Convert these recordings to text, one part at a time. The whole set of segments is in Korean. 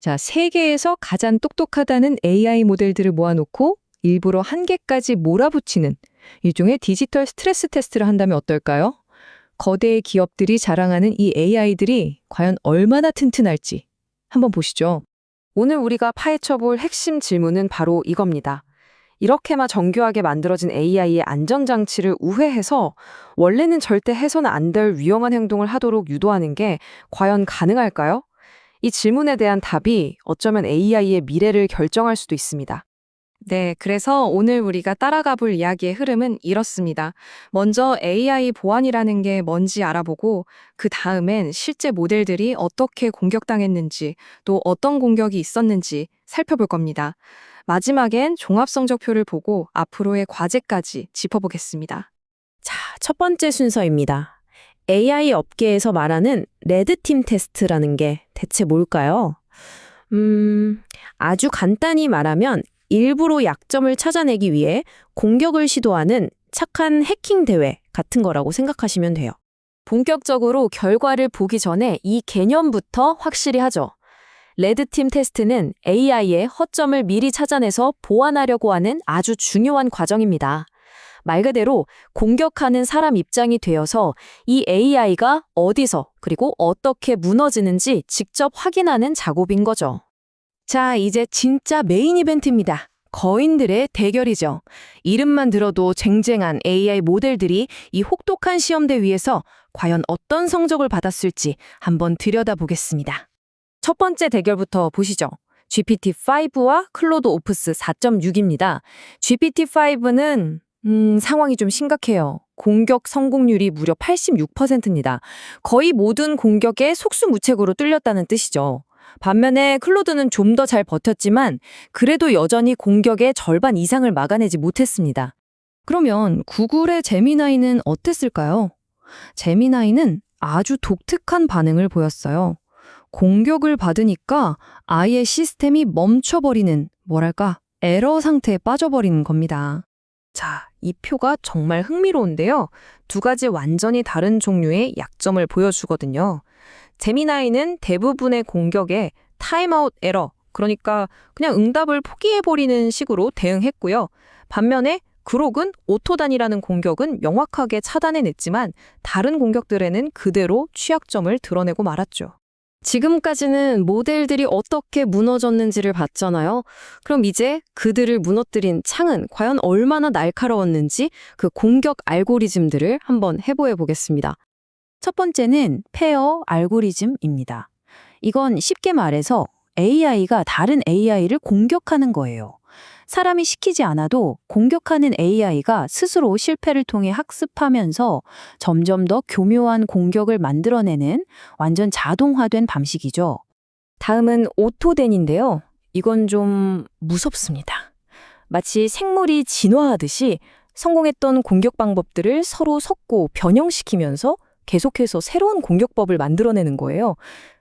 자, 세계에서 가장 똑똑하다는 AI 모델들을 모아놓고 일부러 한 개까지 몰아붙이는 일종의 디지털 스트레스 테스트를 한다면 어떨까요? 거대 기업들이 자랑하는 이 AI들이 과연 얼마나 튼튼할지 한번 보시죠. 오늘 우리가 파헤쳐볼 핵심 질문은 바로 이겁니다. 이렇게만 정교하게 만들어진 AI의 안전장치를 우회해서 원래는 절대 해서는 안 될 위험한 행동을 하도록 유도하는 게 과연 가능할까요? 이 질문에 대한 답이 어쩌면 AI의 미래를 결정할 수도 있습니다. 네, 그래서 오늘 우리가 따라가 볼 이야기의 흐름은 이렇습니다. 먼저 AI 보안이라는 게 뭔지 알아보고 그 다음엔 실제 모델들이 어떻게 공격당했는지 또 어떤 공격이 있었는지 살펴볼 겁니다. 마지막엔 종합성적표를 보고 앞으로의 과제까지 짚어보겠습니다. 자, 첫 번째 순서입니다. AI 업계에서 말하는 레드팀 테스트라는 게 대체 뭘까요? 아주 간단히 말하면 일부러 약점을 찾아내기 위해 공격을 시도하는 착한 해킹 대회 같은 거라고 생각하시면 돼요. 본격적으로 결과를 보기 전에 이 개념부터 확실히 하죠. 레드팀 테스트는 AI의 허점을 미리 찾아내서 보완하려고 하는 아주 중요한 과정입니다. 말 그대로 공격하는 사람 입장이 되어서 이 AI가 어디서 그리고 어떻게 무너지는지 직접 확인하는 작업인 거죠. 자, 이제 진짜 메인 이벤트입니다. 거인들의 대결이죠. 이름만 들어도 쟁쟁한 AI 모델들이 이 혹독한 시험대 위에서 과연 어떤 성적을 받았을지 한번 들여다보겠습니다. 첫 번째 대결부터 보시죠. GPT-5와 클로드 오프스 4.6입니다. GPT-5는 상황이 좀 심각해요. 공격 성공률이 무려 86%입니다. 거의 모든 공격에 속수무책으로 뚫렸다는 뜻이죠. 반면에 클로드는 좀 더 잘 버텼지만 그래도 여전히 공격의 절반 이상을 막아내지 못했습니다. 그러면 구글의 제미나이는 어땠을까요? 제미나이는 아주 독특한 반응을 보였어요. 공격을 받으니까 아예 시스템이 멈춰버리는, 뭐랄까, 에러 상태에 빠져버리는 겁니다. 자, 이 표가 정말 흥미로운데요. 두 가지 완전히 다른 종류의 약점을 보여주거든요. 제미나이는 대부분의 공격에 타임아웃 에러, 그러니까 그냥 응답을 포기해버리는 식으로 대응했고요. 반면에 그록은 오토단이라는 공격은 명확하게 차단해냈지만 다른 공격들에는 그대로 취약점을 드러내고 말았죠. 지금까지는 모델들이 어떻게 무너졌는지를 봤잖아요. 그럼 이제 그들을 무너뜨린 창은 과연 얼마나 날카로웠는지 그 공격 알고리즘들을 한번 해보해 보겠습니다. 첫 번째는 페어 알고리즘입니다. 이건 쉽게 말해서 AI가 다른 AI를 공격하는 거예요. 사람이 시키지 않아도 공격하는 AI가 스스로 실패를 통해 학습하면서 점점 더 교묘한 공격을 만들어내는 완전 자동화된 방식이죠. 다음은 오토덴인데요. 이건 좀 무섭습니다. 마치 생물이 진화하듯이 성공했던 공격 방법들을 서로 섞고 변형시키면서 계속해서 새로운 공격법을 만들어내는 거예요.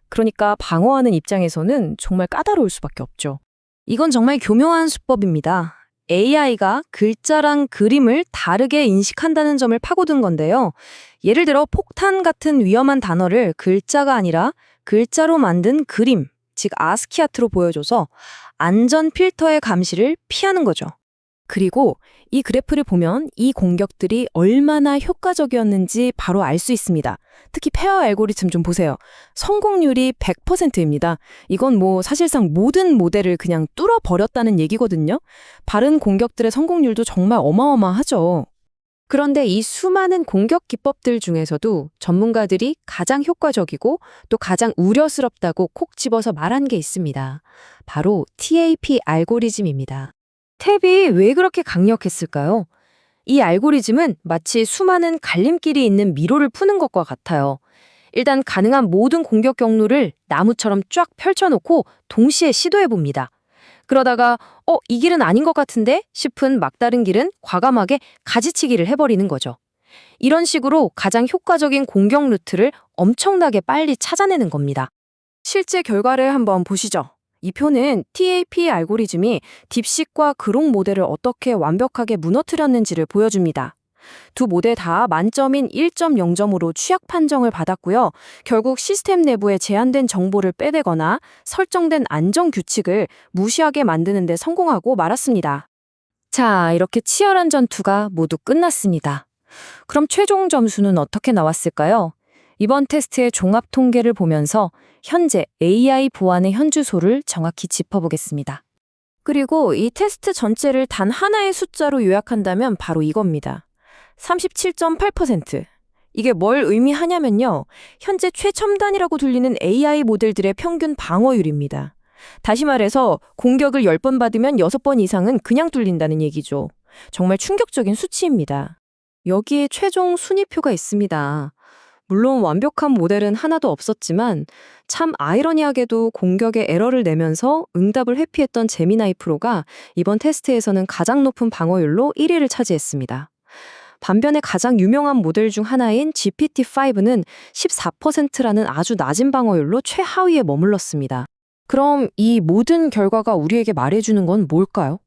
그러니까 방어하는 입장에서는 정말 까다로울 수밖에 없죠. 이건 정말 교묘한 수법입니다. AI가 글자랑 그림을 다르게 인식한다는 점을 파고든 건데요. 예를 들어 폭탄 같은 위험한 단어를 글자가 아니라 글자로 만든 그림, 즉 아스키아트로 보여줘서 안전 필터의 감시를 피하는 거죠. 그리고 이 그래프를 보면 이 공격들이 얼마나 효과적이었는지 바로 알 수 있습니다. 특히 페어 알고리즘 좀 보세요. 성공률이 100%입니다. 이건 뭐 사실상 모든 모델을 그냥 뚫어버렸다는 얘기거든요. 바른 공격들의 성공률도 정말 어마어마하죠. 그런데 이 수많은 공격 기법들 중에서도 전문가들이 가장 효과적이고 또 가장 우려스럽다고 콕 집어서 말한 게 있습니다. 바로 TAP 알고리즘입니다. 탭이 왜 그렇게 강력했을까요? 이 알고리즘은 마치 수많은 갈림길이 있는 미로를 푸는 것과 같아요. 일단 가능한 모든 공격 경로를 나무처럼 쫙 펼쳐놓고 동시에 시도해봅니다. 그러다가 이 길은 아닌 것 같은데 싶은 막다른 길은 과감하게 가지치기를 해버리는 거죠. 이런 식으로 가장 효과적인 공격 루트를 엄청나게 빨리 찾아내는 겁니다. 실제 결과를 한번 보시죠. 이 표는 TAP 알고리즘이 딥식과 그록 모델을 어떻게 완벽하게 무너뜨렸는지를 보여줍니다. 두 모델 다 만점인 1.0점으로 취약 판정을 받았고요. 결국 시스템 내부에 제한된 정보를 빼내거나 설정된 안전 규칙을 무시하게 만드는 데 성공하고 말았습니다. 자, 이렇게 치열한 전투가 모두 끝났습니다. 그럼 최종 점수는 어떻게 나왔을까요? 이번 테스트의 종합 통계를 보면서 현재 AI 보안의 현주소를 정확히 짚어보겠습니다. 그리고 이 테스트 전체를 단 하나의 숫자로 요약한다면 바로 이겁니다. 37.8%. 이게 뭘 의미하냐면요. 현재 최첨단이라고 들리는 AI 모델들의 평균 방어율입니다. 다시 말해서 공격을 10번 받으면 6번 이상은 그냥 뚫린다는 얘기죠. 정말 충격적인 수치입니다. 여기에 최종 순위표가 있습니다. 물론 완벽한 모델은 하나도 없었지만 참 아이러니하게도 공격에 에러를 내면서 응답을 회피했던 제미나이 프로가 이번 테스트에서는 가장 높은 방어율로 1위를 차지했습니다. 반면에 가장 유명한 모델 중 하나인 GPT-5는 14%라는 아주 낮은 방어율로 최하위에 머물렀습니다. 그럼 이 모든 결과가 우리에게 말해주는 건 뭘까요?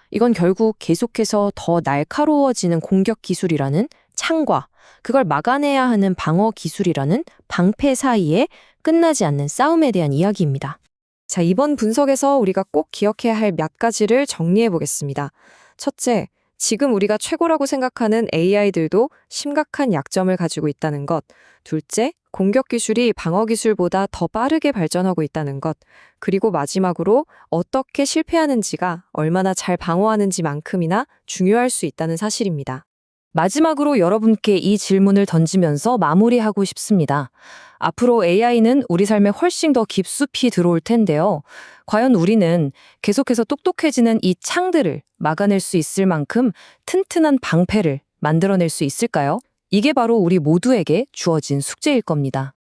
이건 결국 계속해서 더 날카로워지는 공격 기술이라는 창과 그걸 막아내야 하는 방어 기술이라는 방패 사이에 끝나지 않는 싸움에 대한 이야기입니다. 자, 이번 분석에서 우리가 꼭 기억해야 할 몇 가지를 정리해 보겠습니다. 첫째, 지금 우리가 최고라고 생각하는 AI들도 심각한 약점을 가지고 있다는 것. 둘째, 공격 기술이 방어 기술보다 더 빠르게 발전하고 있다는 것. 그리고 마지막으로 어떻게 실패하는지가 얼마나 잘 방어하는지만큼이나 중요할 수 있다는 사실입니다. 마지막으로 여러분께 이 질문을 던지면서 마무리하고 싶습니다. 앞으로 AI는 우리 삶에 훨씬 더 깊숙이 들어올 텐데요. 과연 우리는 계속해서 똑똑해지는 이 창들을 막아낼 수 있을 만큼 튼튼한 방패를 만들어낼 수 있을까요? 이게 바로 우리 모두에게 주어진 숙제일 겁니다.